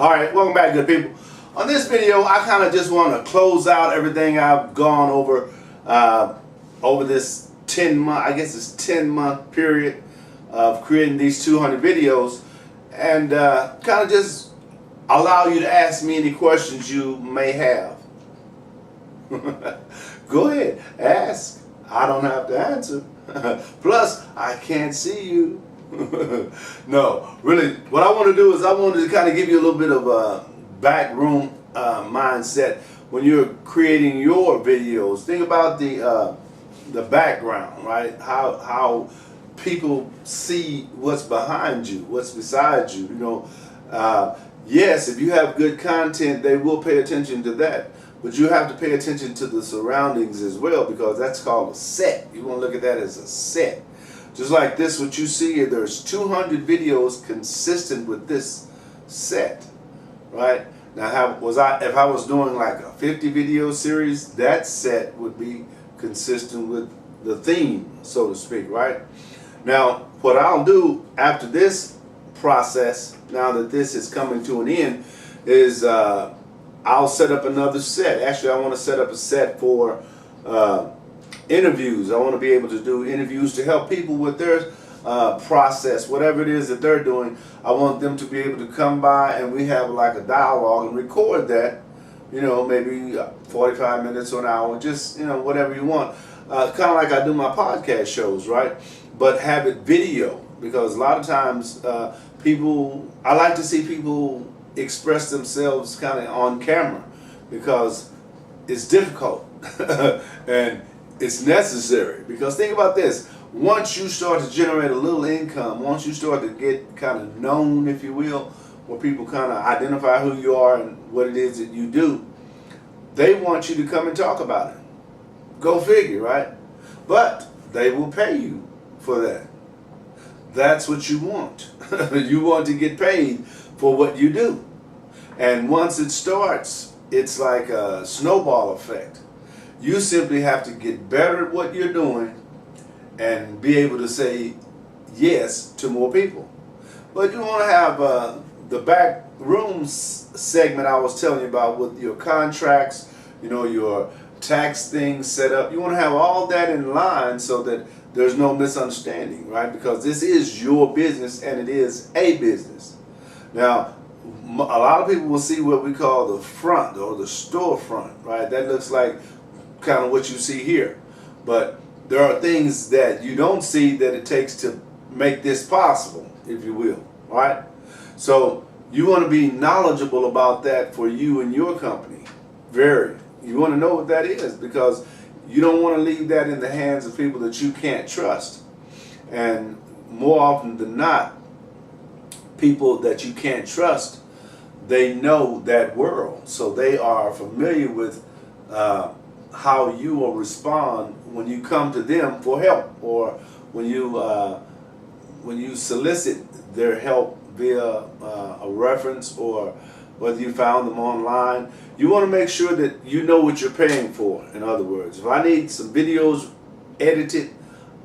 Alright, welcome back, good people. On this video, I kind of just want to close out everything I've gone over over this 10-month, I guess it's 10-month period of creating these 200 videos, and kind of just allow you to ask me any questions you may have. Go ahead, ask. I don't have to answer. Plus, I can't see you. No, really, what I want to do is I wanted to kind of give you a little bit of a backroom mindset when you're creating your videos. Think about the background, right? How people see what's behind you, what's beside you. You know, yes, if you have good content, they will pay attention to that. But you have to pay attention to the surroundings as well, because that's called a set. You want to look at that as a set. Just like this, what you see here, there's 200 videos consistent with this set, right? Now, if I was doing like a 50 video series, that set would be consistent with the theme, so to speak, right? Now, what I'll do after this process, now that this is coming to an end, is I'll set up another set. Actually, I want to set up a set for interviews. I want to be able to do interviews to help people with their process, whatever it is that they're doing. I want them to be able to come by and we have like a dialogue and record that, you know, maybe 45 minutes or an hour, just, you know, whatever you want. Kind of like I do my podcast shows, right? But have it video, because a lot of times I like to see people express themselves kind of on camera, because it's difficult and it's necessary. Because think about this, once you start to generate a little income, once you start to get kind of known, if you will, where people kind of identify who you are and what it is that you do, they want you to come and talk about it. Go figure, right? But they will pay you for that. That's what you want. You want to get paid for what you do. And once it starts, it's like a snowball effect. You simply have to get better at what you're doing and be able to say yes to more people. But you want to have the back room segment I was telling you about, with your contracts, you know, your tax things set up. You want to have all that in line so that there's no misunderstanding, right? Because this is your business and it is a business. Now, a lot of people will see what we call the front or the storefront, right? That looks like kind of what you see here. But there are things that you don't see that it takes to make this possible, if you will, right? So you want to be knowledgeable about that for you and your company. Very. You want to know what that is, because you don't want to leave that in the hands of people that you can't trust. And more often than not, people that you can't trust, they know that world. So they are familiar with how you will respond when you come to them for help, or when you solicit their help via a reference, or whether you found them online. You want to make sure that you know what you're paying for. In other words, if I need some videos edited,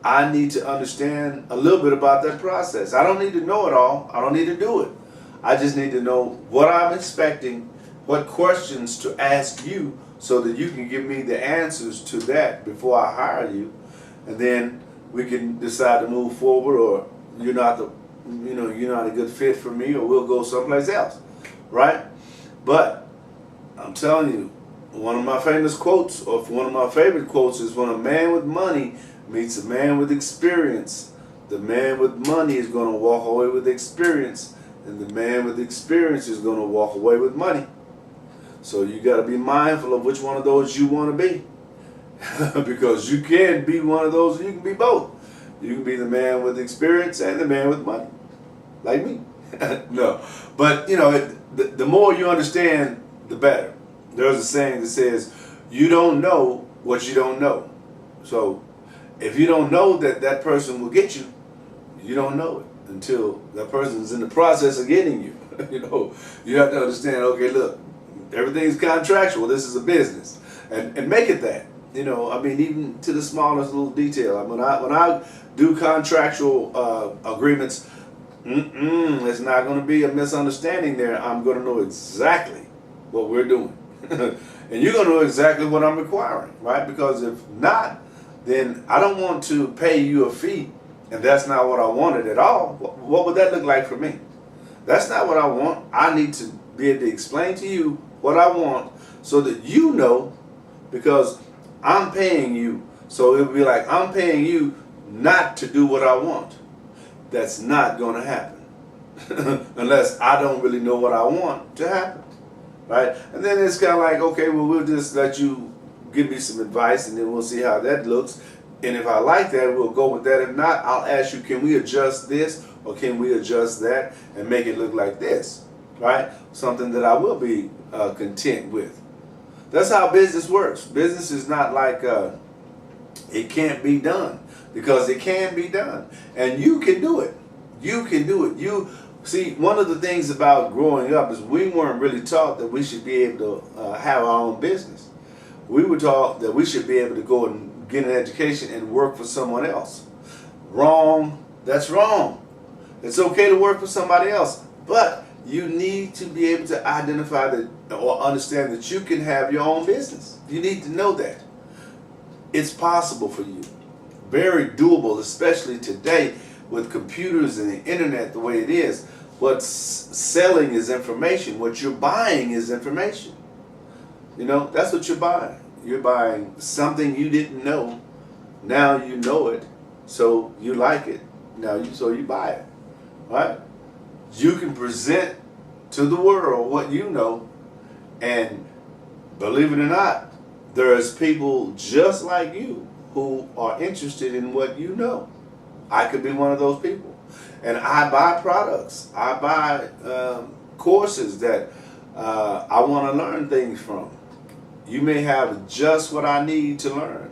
I need to understand a little bit about that process. I don't need to know it all. I don't need to do it. I just need to know what I'm expecting, what questions to ask you, so that you can give me the answers to that before I hire you, and then we can decide to move forward, or you're not a good fit for me, or we'll go someplace else, right? But I'm telling you, one of my famous quotes, or one of my favorite quotes, is when a man with money meets a man with experience, the man with money is going to walk away with experience, and the man with experience is going to walk away with money. So you got to be mindful of which one of those you want to be. Because you can be one of those, and you can be both. You can be the man with experience and the man with money, like me. No, but you know, the more you understand, the better. There's a saying that says, you don't know what you don't know. So if you don't know that that person will get you, you don't know it until that person's in the process of getting you. You know, you have to understand, okay, look, everything's contractual. This is a business, and make it that. You know, I mean, even to the smallest little detail. When I do contractual agreements, It's not going to be a misunderstanding there. I'm going to know exactly what we're doing. And you're going to know exactly what I'm requiring, right? Because if not, then I don't want to pay you a fee, and that's not what I wanted at all. What would that look like for me? That's not what I want. I need to be able to explain to you what I want so that you know, because I'm paying you. So it would be like I'm paying you not to do what I want. That's not going to happen unless I don't really know what I want to happen, right? And then it's kind of like, okay, well, we'll just let you give me some advice, and then we'll see how that looks. And if I like that, we'll go with that. If not, I'll ask you, can we adjust this or can we adjust that and make it look like this, right? Something that I will be content with. That's how business works. Business is not like it can't be done, because it can be done, and you can do it. You can do it. You see, one of the things about growing up is we weren't really taught that we should be able to have our own business. We were taught that we should be able to go and get an education and work for someone else. Wrong. That's wrong. It's okay to work for somebody else, but you need to be able to identify that or understand that you can have your own business. You need to know that. It's possible for you. Very doable, especially today with computers and the internet the way it is. What's selling is information. What you're buying is information. You know, that's what you're buying. You're buying something you didn't know. Now you know it, so you like it. So you buy it, right? You can present to the world what you know, and believe it or not, there's people just like you who are interested in what you know. I could be one of those people. And I buy products. I buy courses that I want to learn things from. You may have just what I need to learn,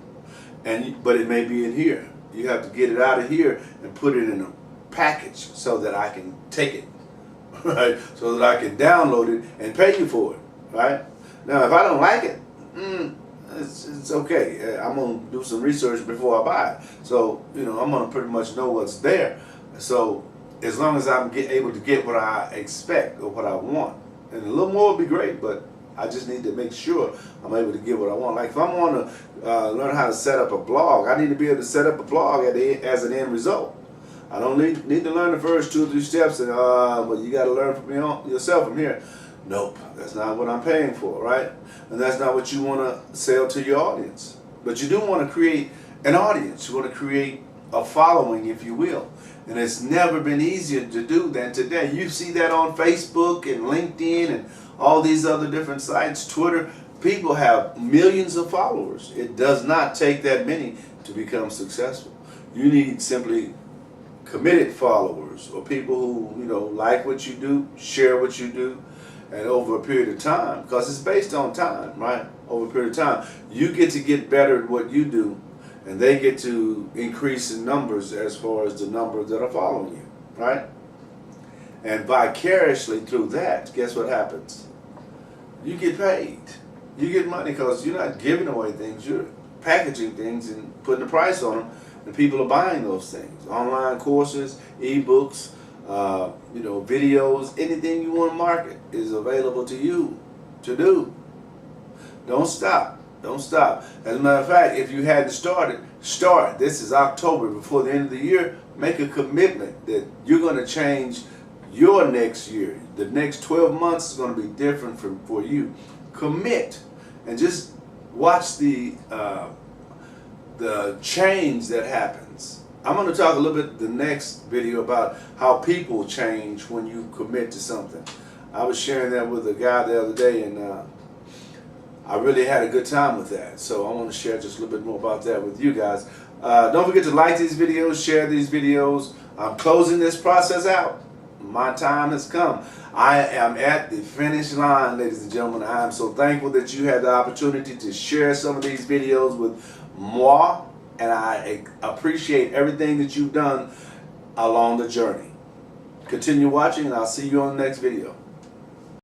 but it may be in here. You have to get it out of here and put it in a package so that I can take it, right? So that I can download it and pay you for it, right? Now, if I don't like it, it's okay. I'm going to do some research before I buy it. So, I'm going to pretty much know what's there. So, as long as I'm able to get what I expect or what I want, and a little more would be great, but I just need to make sure I'm able to get what I want. Like if I want to learn how to set up a blog, I need to be able to set up a blog as an end result. I don't need to learn the first 2 or 3 steps, and but you got to learn from yourself from here. Nope, that's not what I'm paying for, right? And that's not what you want to sell to your audience. But you do want to create an audience. You want to create a following, if you will. And it's never been easier to do than today. You see that on Facebook and LinkedIn and all these other different sites, Twitter. People have millions of followers. It does not take that many to become successful. You need simply committed followers, or people who like what you do, share what you do, and over a period of time, because it's based on time, right? Over a period of time, you get better at what you do, and they get to increase in numbers as far as the numbers that are following you, right? And vicariously through that, guess what happens? You get paid. You get money because you're not giving away things. You're packaging things and putting a price on them, and people are buying those things. Online courses, ebooks, videos, anything you want to market is available to you to do. Don't stop. Don't stop. As a matter of fact, if you hadn't started, start. This is October. Before the end of the year, make a commitment that you're going to change your next year. The next 12 months is going to be different for you. Commit and just watch the change that happens. I'm going to talk a little bit the next video about how people change when you commit to something. I was sharing that with a guy the other day, and I really had a good time with that. So I want to share just a little bit more about that with you guys. Don't forget to like these videos, share these videos. I'm closing this process out. My time has come. I am at the finish line, ladies and gentlemen. I am so thankful that you had the opportunity to share some of these videos with moi, and I appreciate everything that you've done along the journey. Continue watching, and I'll see you on the next video.